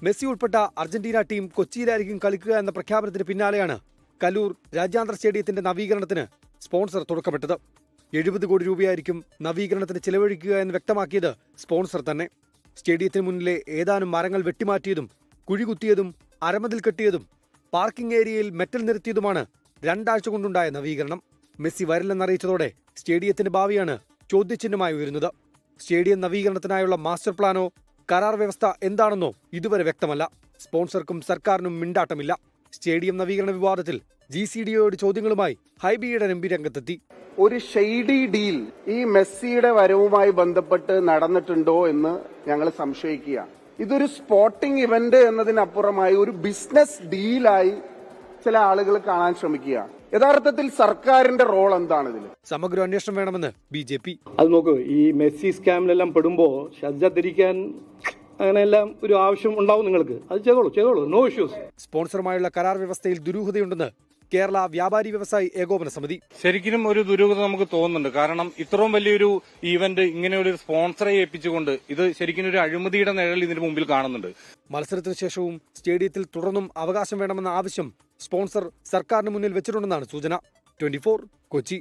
Messi ഉൾപ്പെട്ട Argentina team കൊച്ചിയിലായിരിക്കും കളിക്കുക എന്ന പ്രഖ്യാപനത്തിന് പിന്നാലെയാണ് കലൂർ രാജ്യാന്തര സ്റ്റേഡിയത്തിന്റെ നവീകരണത്തിന് സ്പോൺസർ തുടക്കമിട്ടത്. 70 കോടി രൂപയായിരിക്കും നവീകരണത്തിന് ചെലവഴിക്കുക എന്ന് വ്യക്തമാക്കിയത് സ്പോൺസർ തന്നെ. സ്റ്റേഡിയത്തിന് മുന്നിലെ ഏതാനും മരങ്ങൾ വെട്ടിമാറ്റിയതും കുഴികുത്തിയതും അരമതിൽ കെട്ടിയതും പാർക്കിംഗ് ഏരിയയിൽ മെറ്റൽ നിരത്തിയതുമാണ് 2 ആഴ്ച കൊണ്ടുണ്ടായ നവീകരണം. മെസ്സി വരില്ലെന്നറിയിച്ചതോടെ സ്റ്റേഡിയത്തിന്റെ ഭാവിയാണ് ചോദ്യചിഹ്നമായി ഉയരുന്നത്. സ്റ്റേഡിയം നവീകരണത്തിനായുള്ള മാസ്റ്റർ പ്ലാനോ കരാർ വ്യവസ്ഥ എന്താണെന്നോ ഇതുവരെ വ്യക്തമല്ല. സ്പോൺസർക്കും സർക്കാരിനും മിണ്ടാട്ടമില്ല. സ്റ്റേഡിയം നവീകരണ വിവാദത്തിൽ GCDOയുടെ ചോദ്യങ്ങളുമായി ഹൈബിയുടെ MP രംഗത്തെത്തി. ഒരു ഷെയ്ഡി ഡീൽ ഈ മെസ്സിയുടെ വരവുമായി ബന്ധപ്പെട്ട് നടന്നിട്ടുണ്ടോ എന്ന് ഞങ്ങൾ സംശയിക്കുക. ഇതൊരു സ്പോർട്ടിംഗ് ഇവന്റ് എന്നതിനപ്പുറമായി ഒരു ബിസിനസ് ഡീലായി ചില ആളുകൾ കാണാൻ ശ്രമിക്കുക. യഥാർത്ഥത്തിൽ സർക്കാരിന്റെ റോൾ എന്താണ് ഇതിൽ? സമഗ്ര അന്വേഷണം വേണമെന്ന് BJP. അത് നോക്കൂ, ഈ മെസ്സി സ്കാമിലെല്ലാം പെടുമ്പോൾ ശ്രദ്ധ തിരിക്കാൻ അങ്ങനെയെല്ലാം ഒരു ആവശ്യം ഉണ്ടാവും നിങ്ങൾക്ക്. അത് ചെയ്തോളൂ, നോ ഇഷ്യൂസ്. സ്പോൺസറുമായുള്ള കരാർ വ്യവസ്ഥയിൽ ദുരൂഹതയുണ്ടെന്ന് കേരള വ്യാപാരി വ്യവസായി ഏകോപന സമിതി. ശരിക്കും ഒരു ദുരൂഹത നമുക്ക് തോന്നുന്നുണ്ട്. കാരണം ഇത്രയും വലിയൊരു ഈവന്റ് ഇങ്ങനെ ഒരു സ്പോൺസറെ ഏൽപ്പിച്ചുകൊണ്ട് ഇത് ശരിക്കും ഒരു അഴിമതിയുടെ നിഴൽ ഇതിന് മുമ്പിൽ കാണുന്നുണ്ട്. മത്സരത്തിന് ശേഷവും സ്റ്റേഡിയത്തിൽ തുടർന്നും അവകാശം വേണമെന്ന ആവശ്യം സ്പോൺസർ സർക്കാരിന് മുന്നിൽ വെച്ചിട്ടുണ്ടെന്നാണ് സൂചന. 24 കൊച്ചി.